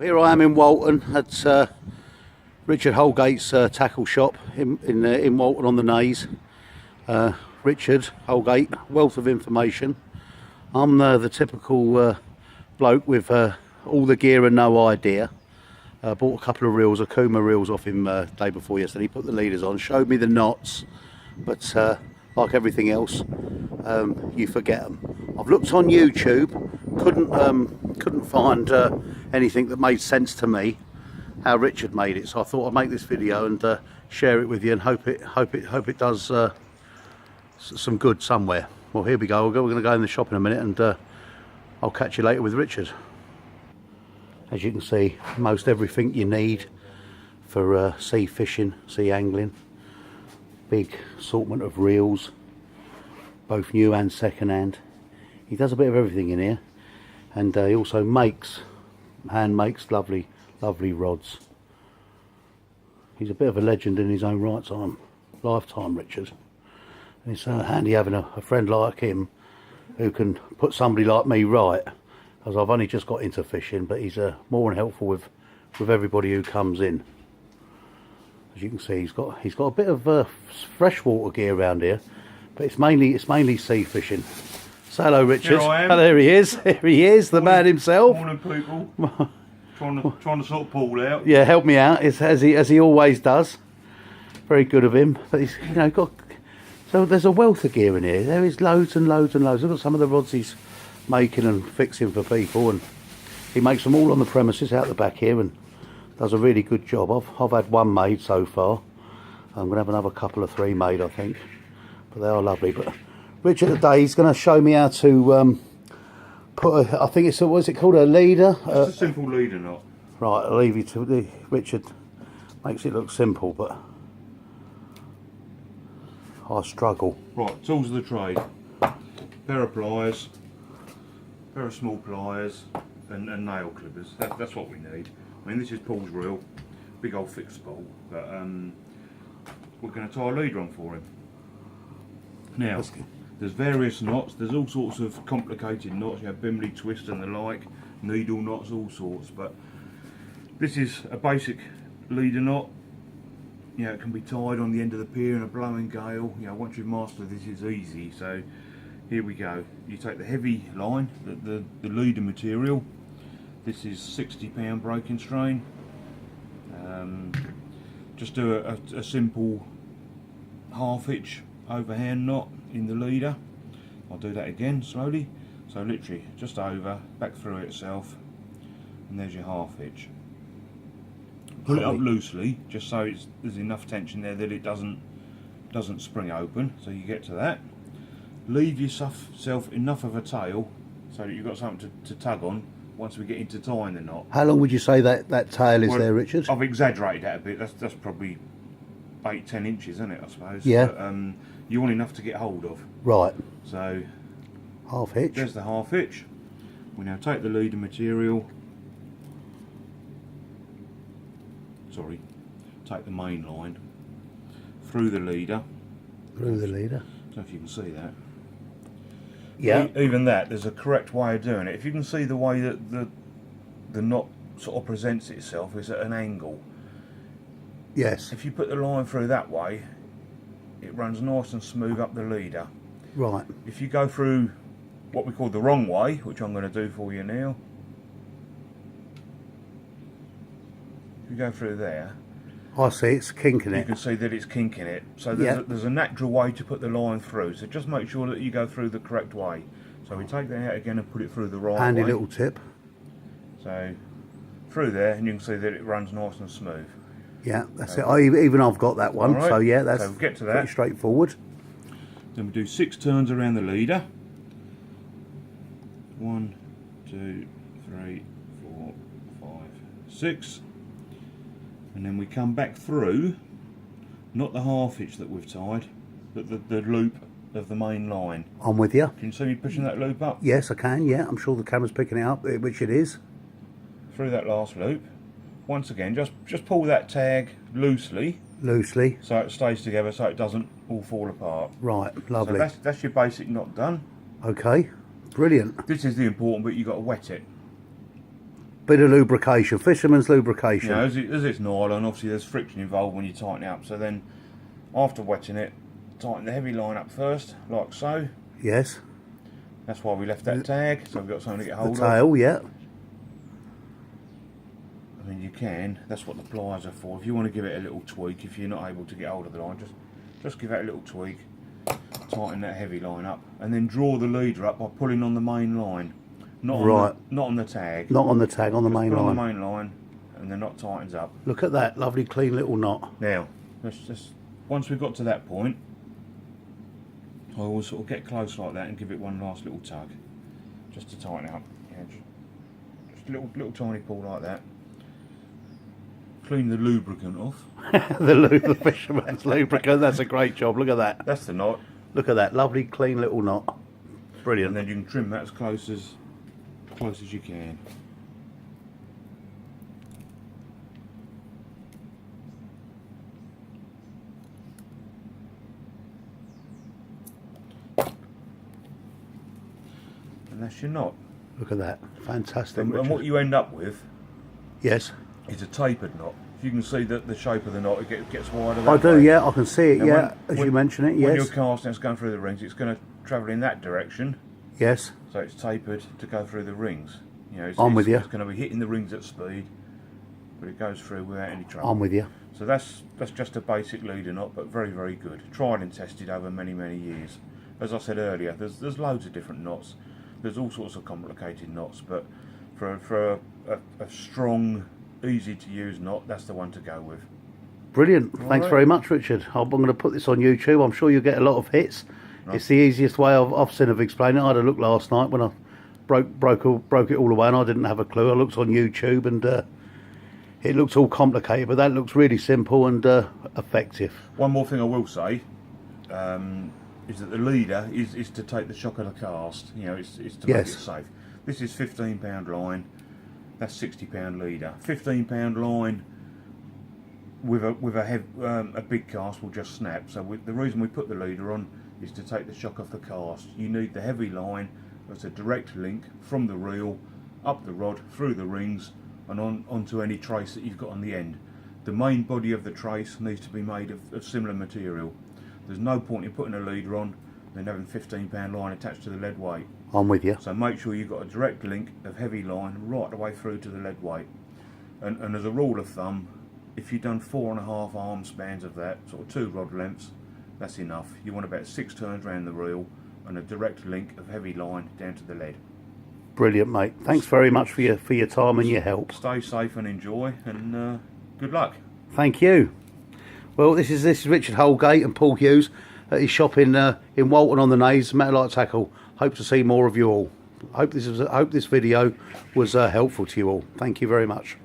Here I am in Walton at Richard Holgate's tackle shop in Walton on the Naze. Richard Holgate, wealth of information. I'm the typical bloke with all the gear and no idea. Bought a couple of reels, Akuma reels off him day before yesterday. He put the leaders on, showed me the knots, but like everything else, you forget them. I've looked on YouTube, couldn't find anything that made sense to me how Richard made it. So I thought I'd make this video and share it with you, and hope it does some good somewhere. Well, here we go. We're going to go in the shop in a minute, and I'll catch you later with Richard. As you can see, most everything you need for sea fishing, sea angling. Big assortment of reels, both new and second hand. He does a bit of everything in here, and he also hand makes lovely rods. He's a bit of a legend in his own right lifetime, Richard. And it's handy having a friend like him who can put somebody like me right, as I've only just got into fishing, but he's more than helpful with everybody who comes in. As you can see, he's got a bit of freshwater gear around here, but it's mainly sea fishing. So hello, Richard. Here I am. Oh, there he is. Here he is, the man himself. Morning, people. trying to sort Paul out. Yeah, help me out, as he always does. Very good of him. But he's got. So there's a wealth of gear in here. There is loads and loads and loads. Look at some of the rods he's making and fixing for people, and he makes them all on the premises out the back here, and does a really good job. I've had one made so far. I'm going to have another couple of 3 made, I think, but they are lovely. But Richard today, he's going to show me how to put I think it's what's it called, a leader? Just a simple leader knot. Right, I'll leave you to Richard. Makes it look simple, but I struggle. Right, tools of the trade. Pair of pliers, pair of small pliers, and nail clippers. That's what we need. I mean, this is Paul's reel, big old thick spool, but we're going to tie a leader on for him. Now, there's various knots. There's all sorts of complicated knots. You have Bimley twist and the like, needle knots, all sorts. But this is a basic leader knot. You know, it can be tied on the end of the pier in a blowing gale. You know, once you've mastered this, it's easy. So here we go. You take the heavy line, the leader material. This is 60-pound breaking strain. Just do a simple half-hitch overhand knot in the leader. I'll do that again slowly. So literally just over, back through itself, and there's your half-hitch. Pull it up loosely, just so there's enough tension there that it doesn't spring open. So you get to that. Leave yourself enough of a tail so that you've got something to tug on once we get into tying the knot. How long would you say that tail is there, Richard? I've exaggerated that a bit. That's probably 8-10 inches, isn't it, I suppose? Yeah. But, you want enough to get hold of. Right. So half hitch. There's the half hitch. We now take the leader material. Sorry, take the main line through the leader. Through the leader. I don't know if you can see that. Yeah. Even that, there's a correct way of doing it. If you can see the way that the knot sort of presents itself is at an angle. Yes. If you put the line through that way, it runs nice and smooth up the leader. Right. If you go through what we call the wrong way, which I'm going to do for you now. If you go through there, I see it's kinking it. You can see that it's kinking it. So there's a natural way to put the line through. So just make sure that you go through the correct way. So we take that out again and put it through the right way. Handy little tip. So through there, and you can see that it runs nice and smooth. Yeah, that's it. Even I've got that one. Right. So yeah, that's so get to that. pretty straightforward. Then we do 6 turns around the leader. 1, 2, 3, 4, 5, 6. And then we come back through, not the half hitch that we've tied, but the loop of the main line. I'm with you. Can you see me pushing that loop up? Yes, I can, yeah. I'm sure the camera's picking it up, which it is. Through that last loop. Once again, just pull that tag loosely. Loosely. So it stays together, so it doesn't all fall apart. Right, lovely. So that's your basic knot done. Okay, brilliant. This is the important bit, you've got to wet it. Bit of lubrication, fisherman's lubrication. You know, as it's nylon, obviously there's friction involved when you tighten it up. So then, after wetting it, tighten the heavy line up first, like so. Yes. That's why we left that tag, so we've got something to get hold of. The tail, yeah. I mean, you can. That's what the pliers are for. If you want to give it a little tweak, if you're not able to get hold of the line, just give it a little tweak. Tighten that heavy line up, and then draw the leader up by pulling on the main line. Not on the tag. Not on the tag, on the main line. On the main line, and the knot tightens up. Look at that lovely clean little knot. Now, let's just once we've got to that point, I always sort of get close like that and give it one last little tug, just to tighten it up. Yeah, just a little tiny pull like that. Clean the lubricant off. the fisherman's lubricant. That's a great job. Look at that. That's the knot. Look at that lovely clean little knot. Brilliant. And then you can trim that as close as you can. And that's your knot. Look at that. Fantastic. And what you end up with, yes, is a tapered knot. You can see that the shape of the knot, it gets wider. I do, way. yeah, I can see it, And yeah, as you mention it, yes. When you're casting, it's going through the rings, it's going to travel in that direction. Yes. So it's tapered to go through the rings. You know, I'm with you. It's going to be hitting the rings at speed, but it goes through without any trouble. I'm with you. So that's just a basic leader knot, but very, very good. Tried and tested over many, many years. As I said earlier, there's loads of different knots. There's all sorts of complicated knots, but for a strong, easy to use knot, that's the one to go with. Brilliant. Thanks very much, Richard. I'm going to put this on YouTube. I'm sure you'll get a lot of hits. Right. It's the easiest way I've seen of explaining it. I had a look last night when I broke it all away, and I didn't have a clue. I looked on YouTube, and it looks all complicated, but that looks really simple and effective. One more thing I will say is that the leader is to take the shock of the cast. You know, it's to make it safe. This is £15 line. That's £60 leader. £15 line with a big cast will just snap. So the reason we put the leader on is to take the shock off the cast. You need the heavy line as a direct link from the reel up the rod through the rings and onto any trace that you've got on the end. The main body of the trace needs to be made of similar material. There's no point in putting a leader on and having £15 line attached to the lead weight. I'm with you. So make sure you've got a direct link of heavy line right the way through to the lead weight. And as a rule of thumb, if you've done 4.5 arm spans of that, sort of 2 rod lengths, that's enough. You want about 6 turns around the reel and a direct link of heavy line down to the lead. Brilliant, mate. Thanks very much for your time and your help. Stay safe and enjoy, and good luck. Thank you. Well, this is Richard Holgate and Paul Hughes at his shop in Walton on the Naze, Metal Lite Tackle. Hope to see more of you all. Hope this video was helpful to you all. Thank you very much.